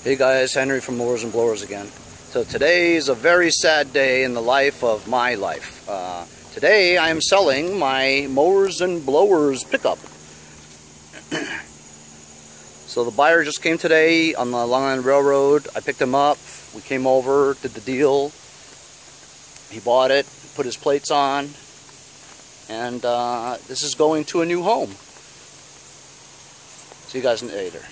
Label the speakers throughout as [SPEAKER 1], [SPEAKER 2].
[SPEAKER 1] Hey guys, Henry from Mowers N Blowers again. So today is a very sad day in the life of my life. Today I am selling my Mowers N Blowers pickup. So the buyer just came today on the Long Island Railroad. I picked him up, we came over, did the deal. He bought it, put his plates on, and this is going to a new home. See you guys later.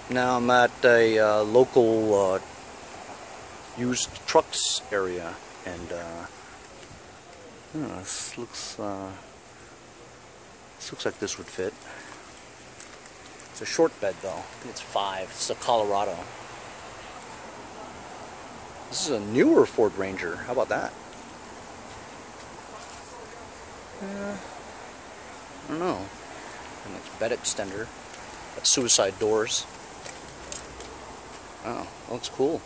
[SPEAKER 1] Now I'm at a local used trucks area, and this looks like this would fit. It's a short bed though. I think it's 5. It's a Colorado. This is a newer Ford Ranger. How about that? I don't know. And it's bed extender. Got suicide doors. Oh, that looks cool.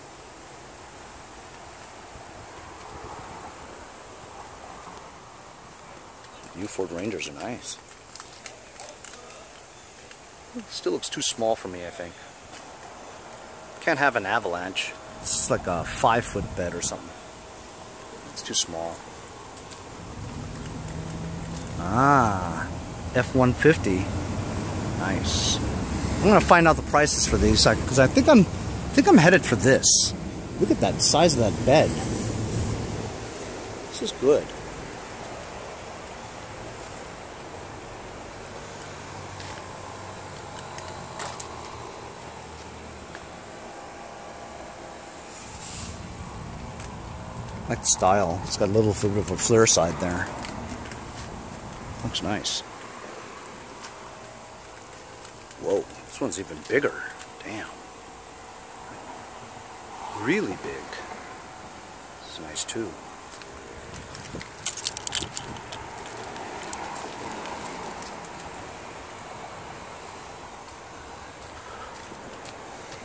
[SPEAKER 1] New Ford Rangers are nice. It still looks too small for me, I think. Can't have an Avalanche. It's like a 5-foot bed or something. It's too small. Ah, F-150. Nice. I'm gonna find out the prices for these because I think I'm headed for this. Look at that size of that bed. This is good. I like the style. It's got a little bit of a flare side there. Looks nice. Whoa, this one's even bigger. Damn. Really big. This is nice too.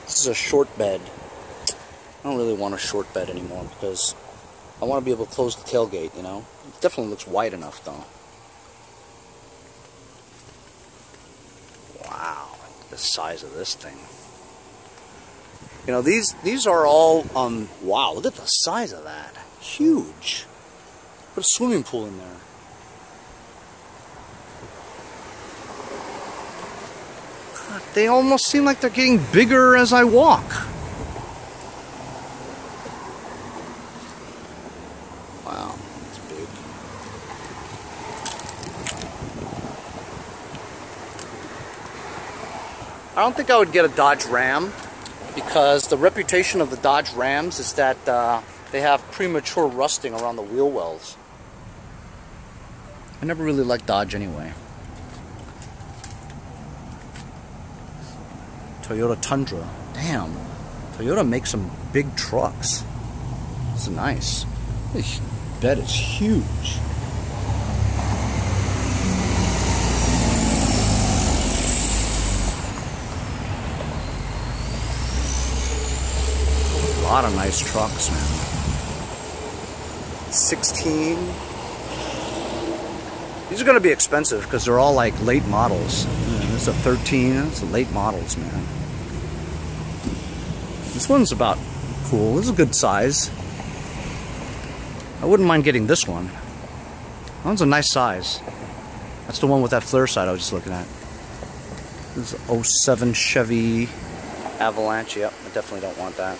[SPEAKER 1] This is a short bed. I don't really want a short bed anymore because I want to be able to close the tailgate, you know? It definitely looks wide enough though. Wow, the size of this thing. You know, these are all, wow, look at the size of that. Huge. Put a swimming pool in there. God, they almost seem like they're getting bigger as I walk. Wow, that's big. I don't think I would get a Dodge Ram, because the reputation of the Dodge Rams is that they have premature rusting around the wheel wells. I never really liked Dodge anyway. Toyota Tundra. Damn. Toyota makes some big trucks. This is nice. This bed is huge. A lot of nice trucks, man. 16. These are going to be expensive because they're all like late models. This is a 13. It's a late models, man. This one's about cool. This is a good size. I wouldn't mind getting this one. That one's a nice size. That's the one with that flare side I was just looking at. This is an 07 Chevy Avalanche. Yep, I definitely don't want that.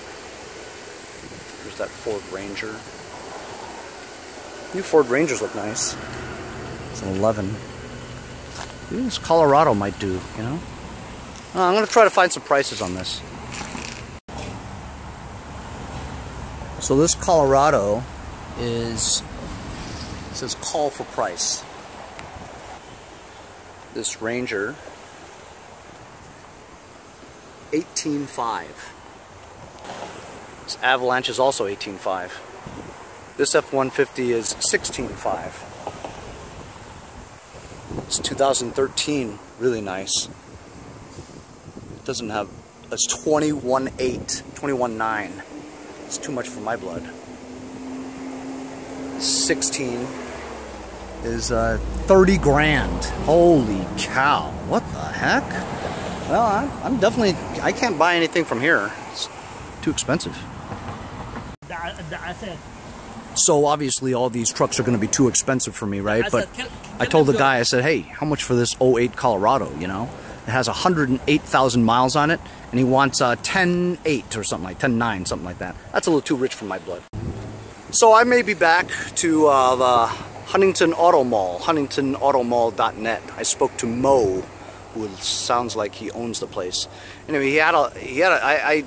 [SPEAKER 1] There's that Ford Ranger. New Ford Rangers look nice. It's an 11. Maybe this Colorado might do, you know? I'm going to try to find some prices on this. So this Colorado is, it says call for price. This Ranger, $18,500. This Avalanche is also $18,500. This F-150 is $16,500. It's 2013, really nice. It doesn't have It's 21.8, 21.9. It's too much for my blood. 16 is 30 grand. Holy cow! What the heck? Well, I'm definitely, I can't buy anything from here. It's too expensive. So obviously all these trucks are going to be too expensive for me, right? But I told the guy, I said, hey, how much for this '08 Colorado, you know? It has 108,000 miles on it, and he wants 10.8 or something like 10.9, something like that. That's a little too rich for my blood. So I may be back to the Huntington Auto Mall, huntingtonautomall.net. I spoke to Mo, who sounds like he owns the place. Anyway,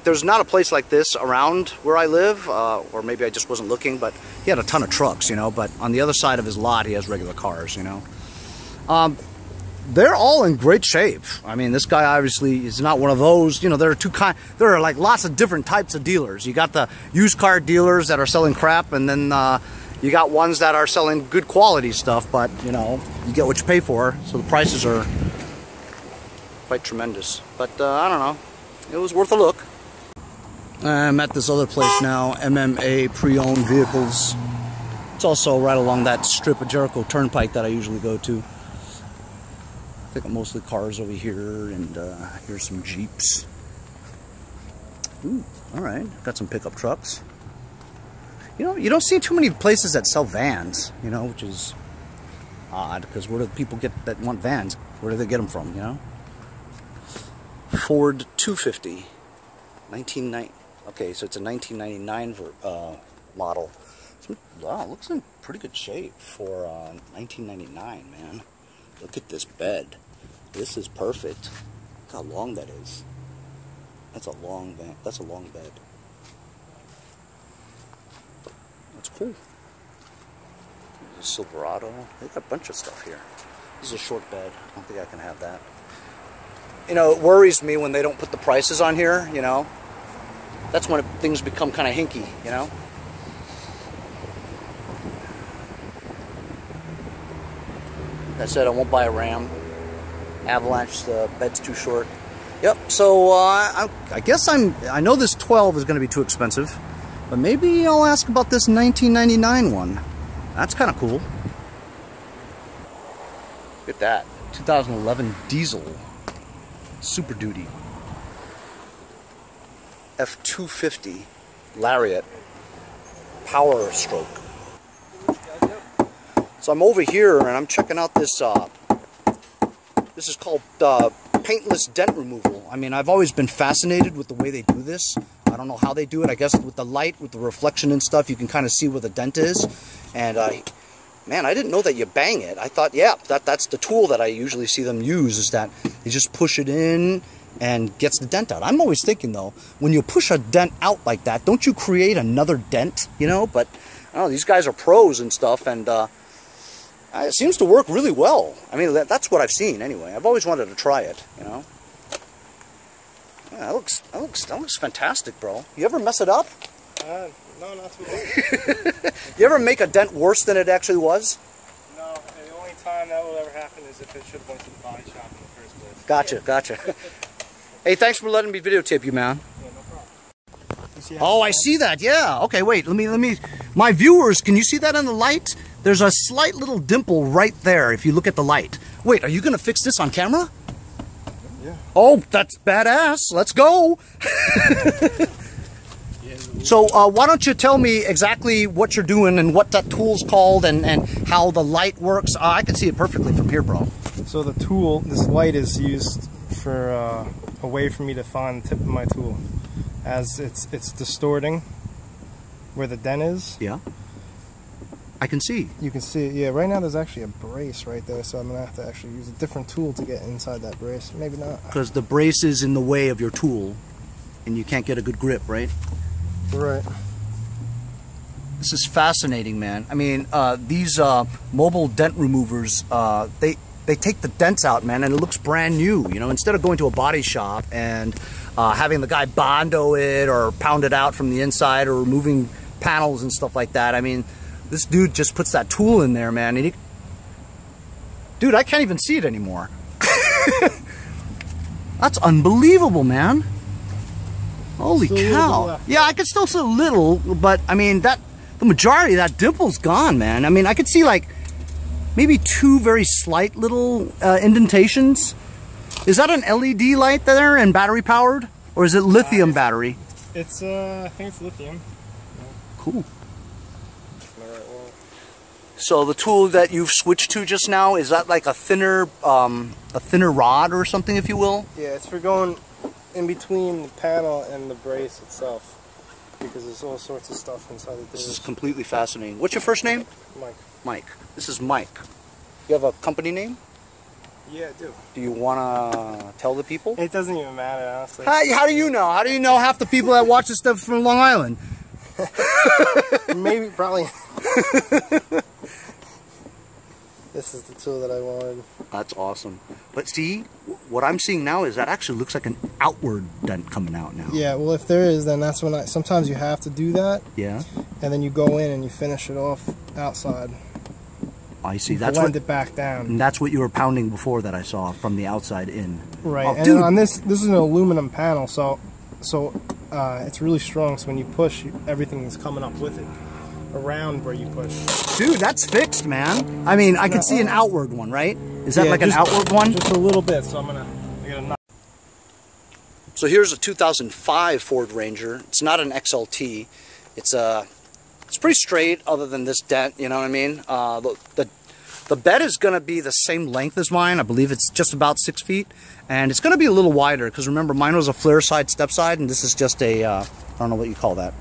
[SPEAKER 1] there's not a place like this around where I live, or maybe I just wasn't looking, but he had a ton of trucks, you know, but on the other side of his lot, he has regular cars, you know. They're all in great shape. I mean, this guy obviously is not one of those, you know, there are like lots of different types of dealers. You got the used car dealers that are selling crap, and then you got ones that are selling good quality stuff, but, you know, you get what you pay for, so the prices are quite tremendous. But, I don't know, it was worth a look. I'm at this other place now, MMA Pre-Owned Vehicles. It's also right along that strip of Jericho Turnpike that I usually go to. I think mostly cars over here, and here's some Jeeps. Ooh, all right, got some pickup trucks. You know, you don't see too many places that sell vans, you know, which is odd, because where do people get that want vans? Where do they get them from, you know? Ford 250, 1990. Okay, so it's a 1999 model. Wow, it looks in pretty good shape for 1999, man. Look at this bed. This is perfect. Look how long that is. That's a long van. That's a long bed. That's cool. There's a Silverado. They got a bunch of stuff here. This is a short bed. I don't think I can have that. You know, it worries me when they don't put the prices on here, you know. That's when things become kind of hinky, you know. Like I said, I won't buy a Ram. Avalanche, the bed's too short. Yep, so I guess I know this 12 is going to be too expensive, but maybe I'll ask about this 1999 one. That's kind of cool. Look at that. 2011 diesel. Super Duty. F-150 Lariat. Power stroke. So I'm over here and I'm checking out this, this is called Paintless Dent Removal. I mean, I've always been fascinated with the way they do this. I don't know how they do it. I guess with the light, with the reflection and stuff, you can kind of see where the dent is. And, man, I didn't know that you bang it. I thought, yeah, that's the tool that I usually see them use, is that you just push it in and gets the dent out. I'm always thinking, though, when you push a dent out like that, don't you create another dent, you know? But, I don't know, these guys are pros and stuff, and, it seems to work really well. I mean, that's what I've seen anyway. I've always wanted to try it, you know. Yeah, that looks fantastic, bro. You ever mess it up?
[SPEAKER 2] No, not too much.
[SPEAKER 1] You ever make a dent worse than it actually was?
[SPEAKER 2] No, the only time that will ever happen is if it should have went to the body shop in the first place.
[SPEAKER 1] Gotcha, gotcha. Hey, thanks for letting me videotape you, man.
[SPEAKER 2] Yeah, no problem.
[SPEAKER 1] Oh, I see that. Yeah. Okay, wait. Let me. My viewers, can you see that in the light? There's a slight little dimple right there if you look at the light. Wait, are you going to fix this on camera?
[SPEAKER 2] Yeah.
[SPEAKER 1] Oh, that's badass. Let's go. So why don't you tell me exactly what you're doing and what that tool's called and how the light works? I can see it perfectly from here, bro.
[SPEAKER 2] So the tool, this light is used for a way for me to find the tip of my tool. As it's distorting where the dent is.
[SPEAKER 1] Yeah. I can see.
[SPEAKER 2] You can see it. Yeah, right now there's actually a brace right there, so I'm going to have to actually use a different tool to get inside that brace. Maybe not.
[SPEAKER 1] Because the brace is in the way of your tool, and you can't get a good grip, right?
[SPEAKER 2] Right.
[SPEAKER 1] This is fascinating, man. I mean, these mobile dent removers, they take the dents out, man, and it looks brand new. You know, instead of going to a body shop and having the guy Bondo it or pound it out from the inside or removing panels and stuff like that. I mean, this dude just puts that tool in there, man. And dude, I can't even see it anymore. That's unbelievable, man. Holy cow. Yeah, I could still see a little, but I mean, the majority of that dimple's gone, man. I mean, I could see like maybe 2 very slight little indentations. Is that an LED light there and battery powered? Or is it lithium battery?
[SPEAKER 2] It's, I think it's lithium.
[SPEAKER 1] Cool. So the tool that you've switched to just now, is that like a thinner rod or something, if you will?
[SPEAKER 2] Yeah, it's for going in between the panel and the brace itself, because there's all sorts of stuff inside the
[SPEAKER 1] This is completely fascinating. What's your first name?
[SPEAKER 2] Mike.
[SPEAKER 1] Mike. This is Mike. You have a company name?
[SPEAKER 2] Yeah, I do.
[SPEAKER 1] Do you want to tell the people?
[SPEAKER 2] It doesn't even matter, honestly.
[SPEAKER 1] How do you know? How do you know half the people that watch this stuff from Long Island?
[SPEAKER 2] Maybe, probably. This is the tool that I wanted.
[SPEAKER 1] That's awesome. But see, what I'm seeing now is that actually looks like an outward dent coming out now.
[SPEAKER 2] Yeah, well, if there is, then that's when sometimes you have to do that.
[SPEAKER 1] Yeah.
[SPEAKER 2] And then you go in and you finish it off outside.
[SPEAKER 1] I see. That's
[SPEAKER 2] blend it back down.
[SPEAKER 1] And that's what you were pounding before that I saw from the outside in.
[SPEAKER 2] Right.
[SPEAKER 1] Oh,
[SPEAKER 2] and
[SPEAKER 1] dude.
[SPEAKER 2] on this is an aluminum panel, so it's really strong. So when you push, everything is coming up with it around where you push.
[SPEAKER 1] Dude, that's fixed, man. I mean, I can see an outward one, right? Is that like an outward one?
[SPEAKER 2] Just a little bit. So I got a knot.
[SPEAKER 1] So here's a 2005 Ford Ranger. It's not an XLT. It's pretty straight, other than this dent. You know what I mean? The bed is going to be the same length as mine. I believe it's just about 6 feet, and it's going to be a little wider because remember, mine was a flare side, step side, and this is just a I don't know what you call that.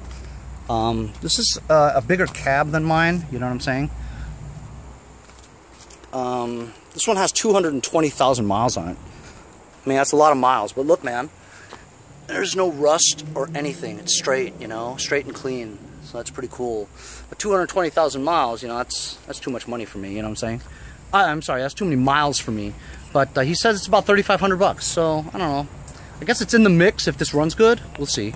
[SPEAKER 1] This is a bigger cab than mine. You know what I'm saying? This one has 220,000 miles on it. I mean, that's a lot of miles. But look, man, there's no rust or anything. It's straight, you know, straight and clean. So that's pretty cool. But 220,000 miles, you know, that's too much money for me. You know what I'm saying? I'm sorry, that's too many miles for me. But he says it's about $3,500 bucks. So I don't know. I guess it's in the mix if this runs good. We'll see.